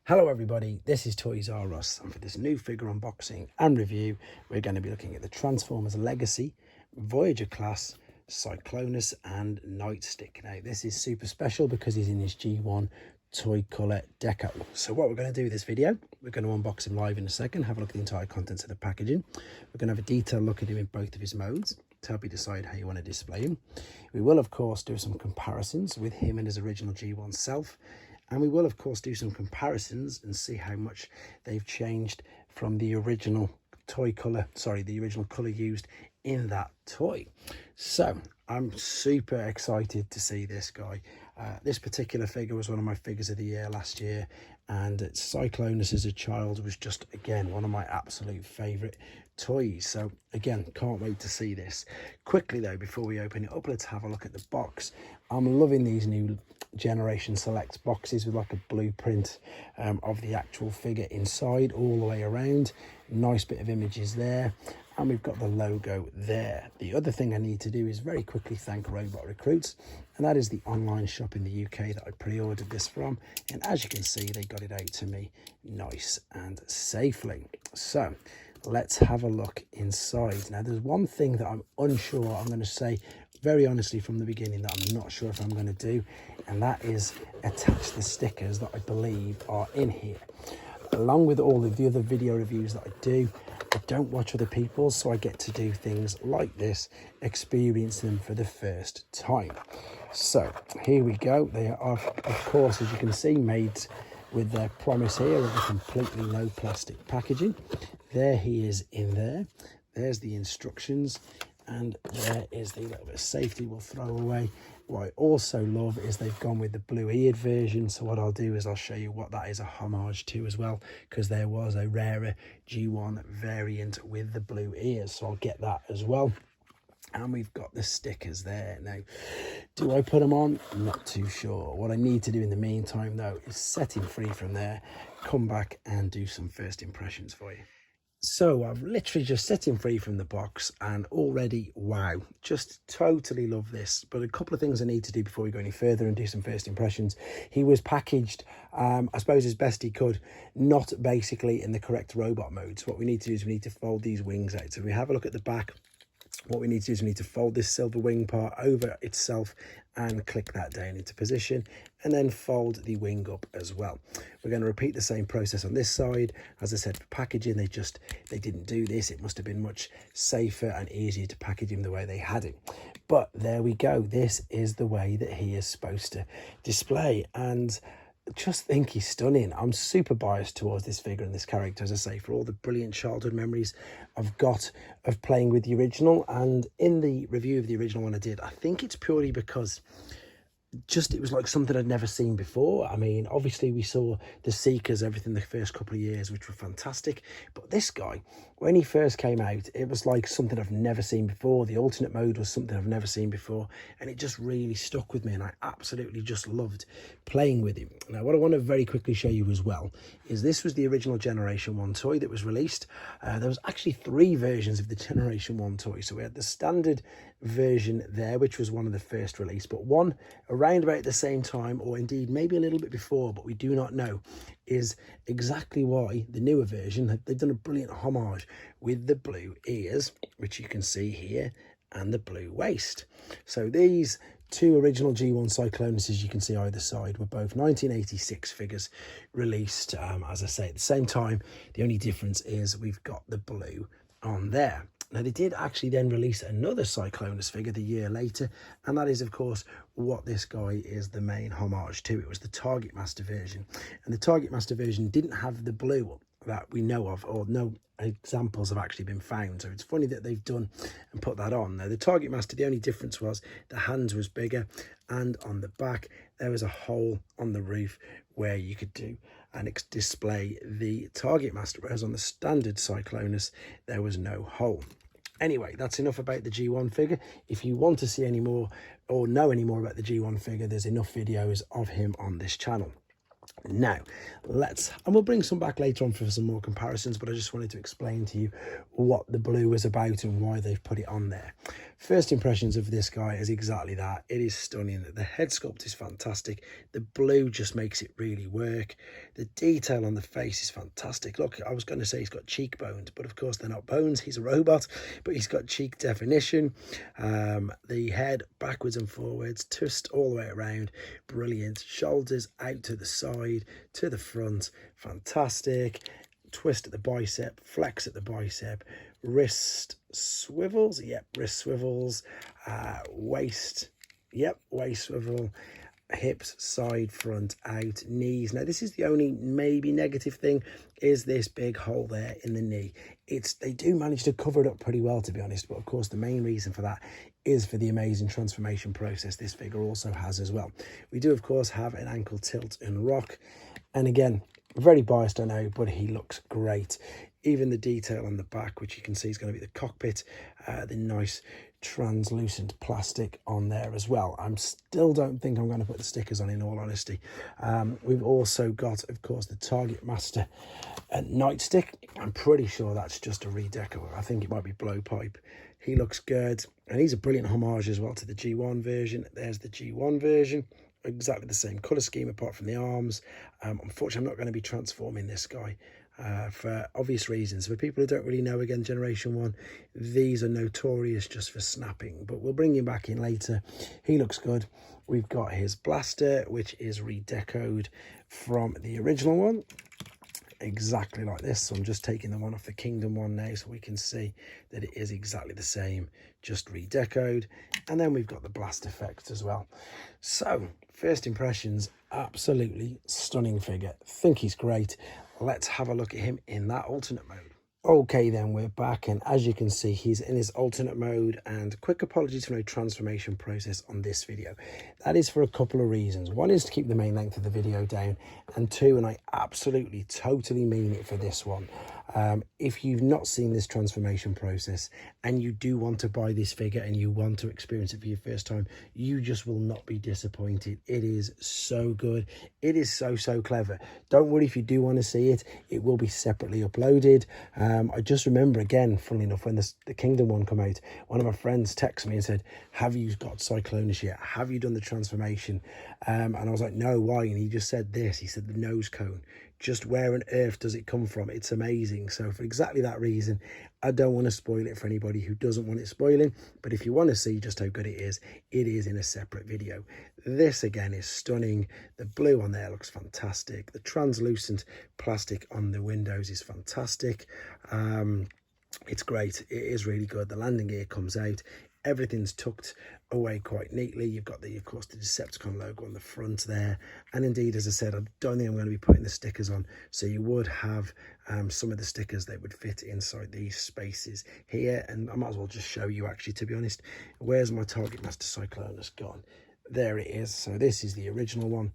Hello everybody, this is Toys R Us, and for this new figure unboxing and review we're going to be looking at the Transformers Legacy Voyager class Cyclonus and Nightstick. Now this is super special because he's in his G1 toy colour deco. So what we're going to do with this video, we're going to unbox him live in a second, have a look at the entire contents of the packaging. We're going to have a detailed look at him in both of his modes to help you decide how you want to display him. We will of course do some comparisons with him and his original G1 self. And we will, of course, do some comparisons and see how much they've changed from the original the original colour used in that toy. So I'm super excited to see this guy. This particular figure was one of my figures of the year last year, and Cyclonus as a child was just, again, one of my absolute favourite toys. So again, can't wait to see this. Quickly though, before we open it up, let's have a look at the box. I'm loving these new Generation Select boxes with like a blueprint of the actual figure inside all the way around. Nice bit of images there, and we've got the logo there. The other thing I need to do is very quickly thank Robot Recruits, and that is the online shop in the UK that I pre-ordered this from, and as you can see they got it out to me nice and safely. So let's have a look inside. Now there's one thing that I'm unsure, I'm going to say very honestly from the beginning, that I'm not sure if I'm going to do, and that is attach the stickers that I believe are in here. Along with all of the other video reviews that I do, I don't watch other people's, so I get to do things like this, experience them for the first time. So here we go. They are, of course, as you can see, made with their promise here of a completely no plastic packaging. There he is in there. There's the instructions, and there is the little bit of safety we'll throw away. What I also love is they've gone with the blue-eared version, so what I'll do is I'll show you what that is a homage to as well, because there was a rarer G1 variant with the blue ears, so I'll get that as well. And we've got the stickers there. Now, do I put them on? I'm not too sure. What I need to do in the meantime though is set him free from there, come back and do some first impressions for you. So I've literally just set him free from the box, and already, wow, just totally love this. But a couple of things I need to do before we go any further and do some first impressions. He was packaged, I suppose, as best he could, not basically in the correct robot mode. So what we need to do is we need to fold these wings out. So if we have a look at the back, what we need to do is we need to fold this silver wing part over itself and click that down into position, and then fold the wing up as well. We're going to repeat the same process on this side. As I said, for packaging, they didn't do this. It must have been much safer and easier to package him the way they had it. But there we go. This is the way that he is supposed to display, and just think he's stunning. I'm super biased towards this figure and this character, as I say, for all the brilliant childhood memories I've got of playing with the original. And in the review of the original one I did, I think it's purely because it was like something I'd never seen before. I mean, obviously we saw the Seekers, everything the first couple of years, which were fantastic, but this guy, when he first came out, it was like something I've never seen before. The alternate mode was something I've never seen before, and it just really stuck with me, and I absolutely just loved playing with him. Now what I want to very quickly show you as well is this was the original Generation 1 toy that was released. There was actually 3 versions of the Generation 1 toy. So we had the standard version there, which was one of the first released, but one around about the same time, or indeed maybe a little bit before, but we do not know, is exactly why the newer version, they've done a brilliant homage with the blue ears, which you can see here, and the blue waist. So these 2 original G1 Cyclonus, as you can see either side, were both 1986 figures released, as I say, at the same time. The only difference is we've got the blue on there. Now, they did actually then release another Cyclonus figure the year later, and that is, of course, what this guy is the main homage to. It was the targetmaster version, and the targetmaster version didn't have the blue that we know of, or no examples have actually been found. So it's funny that they've done and put that on. Now, the targetmaster, the only difference was the hands was bigger, and on the back there was a hole on the roof where you could do and display the targetmaster, whereas on the standard Cyclonus there was no hole. Anyway, that's enough about the G1 figure. If you want to see any more or know any more about the G1 figure, there's enough videos of him on this channel. Now, and we'll bring some back later on for some more comparisons, but I just wanted to explain to you what the blue is about and why they've put it on there. First impressions of this guy is exactly that. It is stunning. The head sculpt is fantastic. The blue just makes it really work. The detail on the face is fantastic. Look, I was going to say he's got cheekbones, but of course they're not bones. He's a robot, but he's got cheek definition. The head backwards and forwards, twist all the way around. Brilliant. Shoulders out to the side, to the front. Fantastic. Twist at the bicep, flex at the bicep, wrist swivels, yep, wrist swivels, waist, yep, waist swivel, hips, side, front, out, knees. Now this is the only maybe negative thing, is this big hole there in the knee. They do manage to cover it up pretty well, to be honest, but of course the main reason for that is for the amazing transformation process this figure also has as well. We do of course have an ankle tilt and rock, and again, very biased, I know, but he looks great. Even the detail on the back, which you can see is going to be the cockpit, the nice translucent plastic on there as well. I still don't think I'm going to put the stickers on, in all honesty. We've also got, of course, the targetmaster nightstick. I'm pretty sure that's just a redeco. I think it might be blowpipe. He looks good, and he's a brilliant homage as well to the G1 version. There's the G1 version. Exactly the same colour scheme apart from the arms. Unfortunately, I'm not going to be transforming this guy for obvious reasons. For people who don't really know, again, Generation 1, these are notorious just for snapping, but we'll bring him back in later. He looks good. We've got his blaster, which is redecoed from the original one. Exactly like this. So I'm just taking the one off the Kingdom one now so we can see that it is exactly the same, just redecoed. And then we've got the blast effect as well. So first impressions, absolutely stunning figure. Think he's great. Let's have a look at him in that alternate mode. Okay, then we're back, and as you can see, he's in his alternate mode. And quick apologies for no transformation process on this video. That is for a couple of reasons. One is to keep the main length of the video down, and two, and I absolutely totally mean it for this one, if you've not seen this transformation process and you do want to buy this figure and you want to experience it for your first time, you just will not be disappointed. It is so good. It is so clever. Don't worry if you do want to see it. It will be separately uploaded. I just remember, again, funnily enough, when the Kingdom one come out, one of my friends texted me and said, have you got Cyclonus yet? Have you done the transformation? And I was like, no, why? And he just said this. He said the nose cone. Just where on earth does it come from? It's amazing. So for exactly that reason, I don't want to spoil it for anybody who doesn't want it spoiling. But if you want to see just how good it is in a separate video. This again is stunning. The blue on there looks fantastic. The translucent plastic on the windows is fantastic. It's great. It is really good. The landing gear comes out. Everything's tucked away quite neatly. You've got of course, the Decepticon logo on the front there. And indeed, as I said, I don't think I'm going to be putting the stickers on. So you would have some of the stickers that would fit inside these spaces here. And I might as well just show you, actually, to be honest. Where's my Targetmaster Cyclonus gone? There it is. So this is the original one.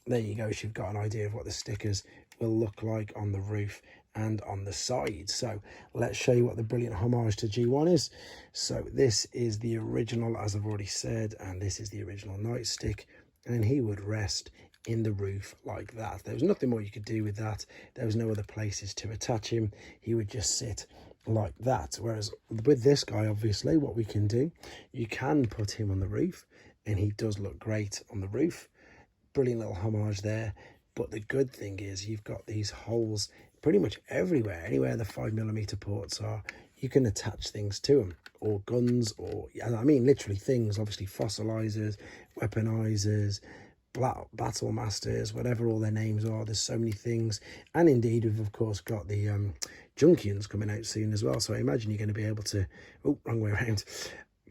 There you go. So you've got an idea of what the stickers will look like on the roof and on the side. So let's show you what the brilliant homage to G1 is. So this is the original, as I've already said, and this is the original Nightstick, and he would rest in the roof like that. There was nothing more you could do with that. There was no other places to attach him. He would just sit like that. Whereas with this guy, obviously, what we can do, you can put him on the roof, and he does look great on the roof. Brilliant little homage there. But the good thing is you've got these holes pretty much everywhere. Anywhere the 5mm ports are, you can attach things to them, or guns, or I mean literally things, obviously fossilizers, weaponizers, battle masters, whatever all their names are. There's so many things. And indeed, we've of course got the Junkions coming out soon as well. So I imagine you're going to be able to, oh, wrong way around,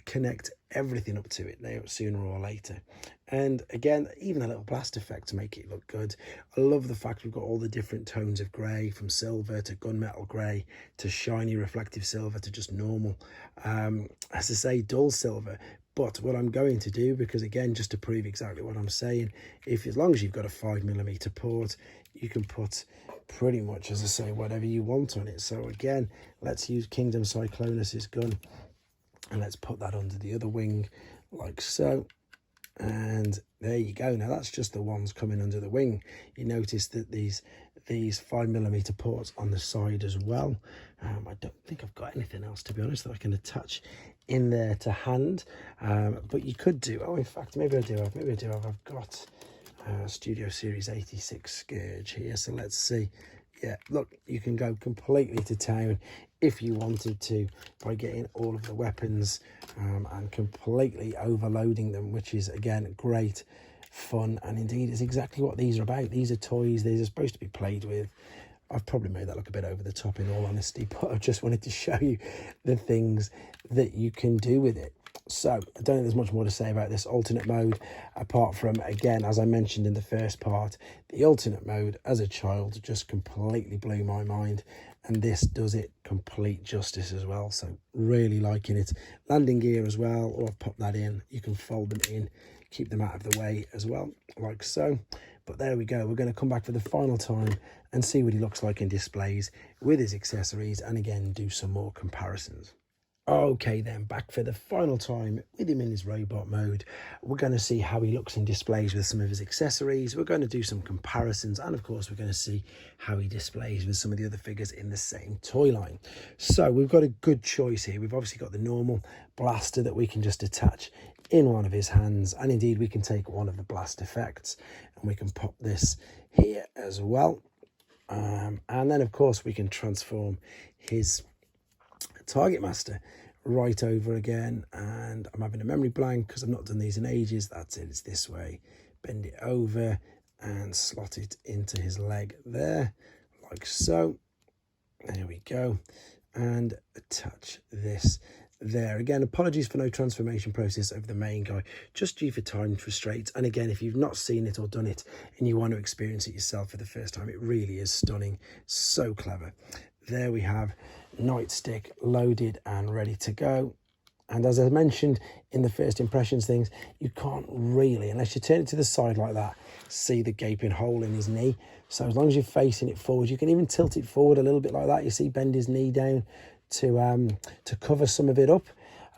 connect everything up to it now sooner or later. And again, even a little blast effect to make it look good. I love the fact we've got all the different tones of grey, from silver to gunmetal grey to shiny reflective silver to just normal, as I say, dull silver. But what I'm going to do, because again, just to prove exactly what I'm saying, as long as you've got a 5mm port, you can put pretty much, as I say, whatever you want on it. So again, let's use Kingdom Cyclonus's gun, and let's put that under the other wing like so. And there you go. Now that's just the ones coming under the wing. You notice that these 5mm ports on the side as well. I don't think I've got anything else, to be honest, that I can attach in there to hand. But you could do, oh, in fact, maybe I do have. I've got Studio Series 86 Scourge here. So let's see. Yeah, look, you can go completely to town if you wanted to by getting all of the weapons and completely overloading them, which is, again, great fun. And indeed, it's exactly what these are about. These are toys. These are supposed to be played with. I've probably made that look a bit over the top, in all honesty, but I just wanted to show you the things that you can do with it. So I don't think there's much more to say about this alternate mode, apart from, again, as I mentioned in the first part, the alternate mode as a child just completely blew my mind, and this does it complete justice as well. So really liking it. Landing gear as well, or I've popped that in. You can fold them in, keep them out of the way as well, like so. But there we go. We're going to come back for the final time and see what he looks like in displays with his accessories, and again do some more comparisons. Okay, then, back for the final time with him in his robot mode. We're going to see how he looks in displays with some of his accessories. We're going to do some comparisons, and of course we're going to see how he displays with some of the other figures in the same toy line. So we've got a good choice here. We've obviously got the normal blaster that we can just attach in one of his hands, and indeed we can take one of the blast effects and we can pop this here as well. And then of course we can transform his target master right over again, and I'm having a memory blank because I've not done these in ages. That's it, it's this way. Bend it over and slot it into his leg there, like so. There we go. And attach this there. Again, apologies for no transformation process over the main guy, just due for time restraints. And again, if you've not seen it or done it and you want to experience it yourself for the first time, it really is stunning. So clever. There we have Nightstick loaded and ready to go. And as I mentioned in the first impressions things, you can't really, unless you turn it to the side like that, see the gaping hole in his knee. So as long as you're facing it forward, you can even tilt it forward a little bit like that. You see, bend his knee down to cover some of it up.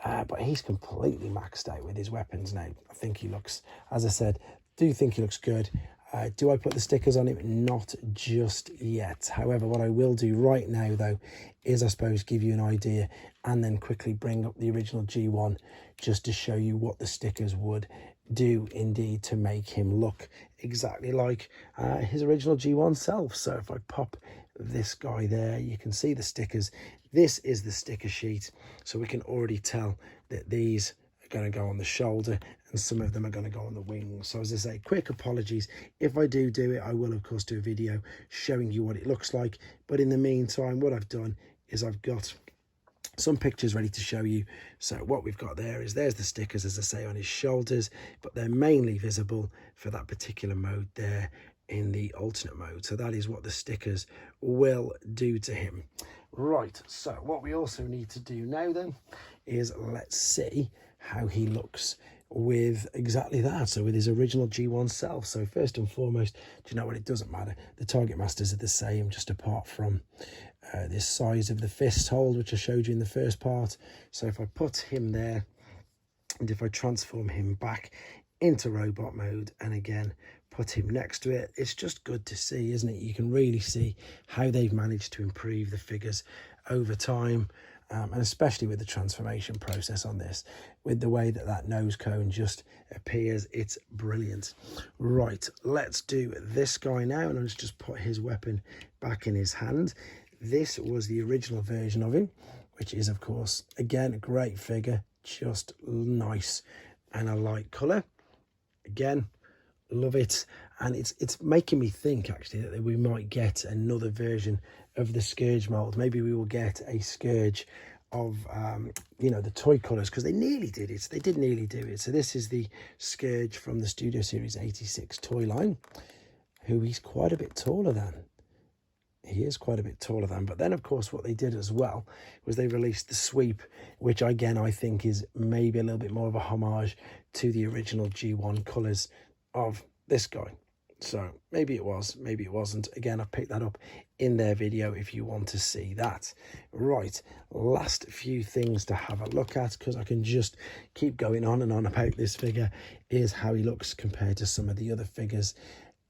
But he's completely maxed out with his weapons now. I think he looks, as I said, do think he looks good. Do I put the stickers on him? Not just yet. However, what I will do right now, though, is I suppose give you an idea and then quickly bring up the original G1 just to show you what the stickers would do indeed to make him look exactly like his original G1 self. So if I pop this guy there, you can see the stickers. This is the sticker sheet, so we can already tell that these are going to go on the shoulder and some of them are going to go on the wings. So as I say, quick apologies. If I do it, I will of course do a video showing you what it looks like. But in the meantime, what I've done is I've got some pictures ready to show you. So what we've got there is, there's the stickers, as I say, on his shoulders, but they're mainly visible for that particular mode there in the alternate mode. So that is what the stickers will do to him. Right, so what we also need to do now then is let's see how he looks with exactly that, so with his original G1 self. So first and foremost, do you know what, it doesn't matter, the target masters are the same, just apart from this size of the fist hold, which I showed you in the first part. So if I put him there and if I transform him back into robot mode and again put him next to it, it's just good to see, isn't it? You can really see how they've managed to improve the figures over time. And especially with the transformation process on this, with the way that that nose cone just appears, it's brilliant. Right, let's do this guy now, and let's just put his weapon back in his hand. This was the original version of him, which is, of course, again, a great figure, just nice and a light colour. Again, love it. And it's making me think, actually, that we might get another version of the Scourge mold. Maybe we will get a Scourge of you know, the toy colors, because they nearly did it. They did nearly do it. So this is the Scourge from the Studio Series 86 toy line, who he's quite a bit taller than. He is quite a bit taller than. But then, of course, what they did as well was they released the sweep, which again I think is maybe a little bit more of a homage to the original G1 colors of this guy. So maybe it was, maybe it wasn't. Again, I've picked that up in their video if you want to see that. Right, last few things to have a look at, because I can just keep going on and on about this figure, is how he looks compared to some of the other figures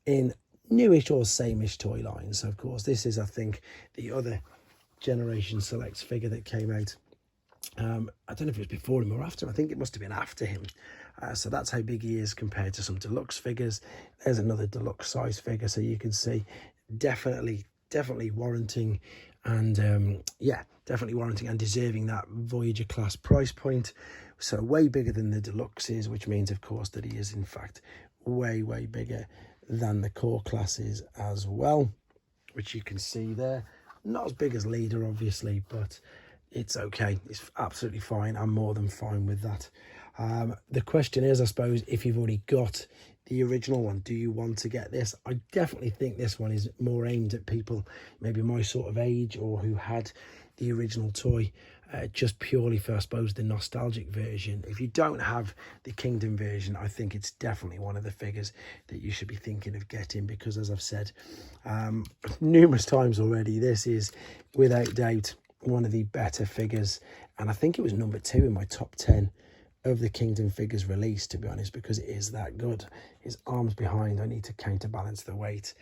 in newish or same-ish toy lines. So of course, this is, I think, the other Generation Selects figure that came out. I don't know if it was before him or after. I think it must have been after him. So that's how big he is compared to some deluxe figures. There's another deluxe size figure, so you can see definitely warranting, and yeah, definitely warranting and deserving that Voyager class price point. So way bigger than the deluxes, which means of course that he is in fact way bigger than the core classes as well, which you can see there. Not as big as Leader obviously, but it's okay, it's absolutely fine. I'm more than fine with that. The question is, I suppose, if you've already got the original one, do you want to get this? I definitely think this one is more aimed at people maybe my sort of age, or who had the original toy, just purely for, I suppose, the nostalgic version. If you don't have the Kingdom version, I think it's definitely one of the figures that you should be thinking of getting, because as I've said numerous times already, this is without doubt one of the better figures, and I think it was number 2 in my top 10 of the Kingdom figures released, to be honest, because it is that good. His arms behind, I need to counterbalance the weight.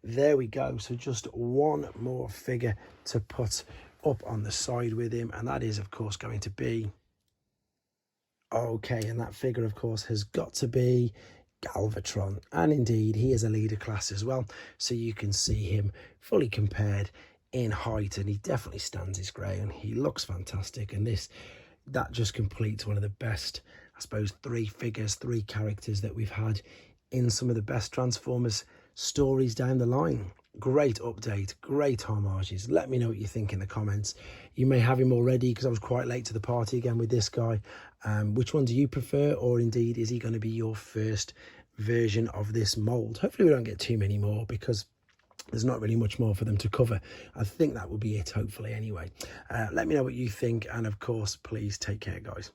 There we go. So just one more figure to put up on the side with him, and that is of course going to be, okay, and that figure of course has got to be Galvatron, and indeed he is a leader class as well, so you can see him fully compared in height, and he definitely stands his ground. He looks fantastic, and that just completes one of the best, I suppose, 3 figures, 3 characters that we've had in some of the best Transformers stories down the line. Great update, great homages. Let me know what you think in the comments. You may have him already, because I was quite late to the party again with this guy. Which one do you prefer, or indeed is he going to be your first version of this mold? Hopefully we don't get too many more, because there's not really much more for them to cover. I think that will be it, hopefully, anyway. Let me know what you think, and of course, please take care, guys.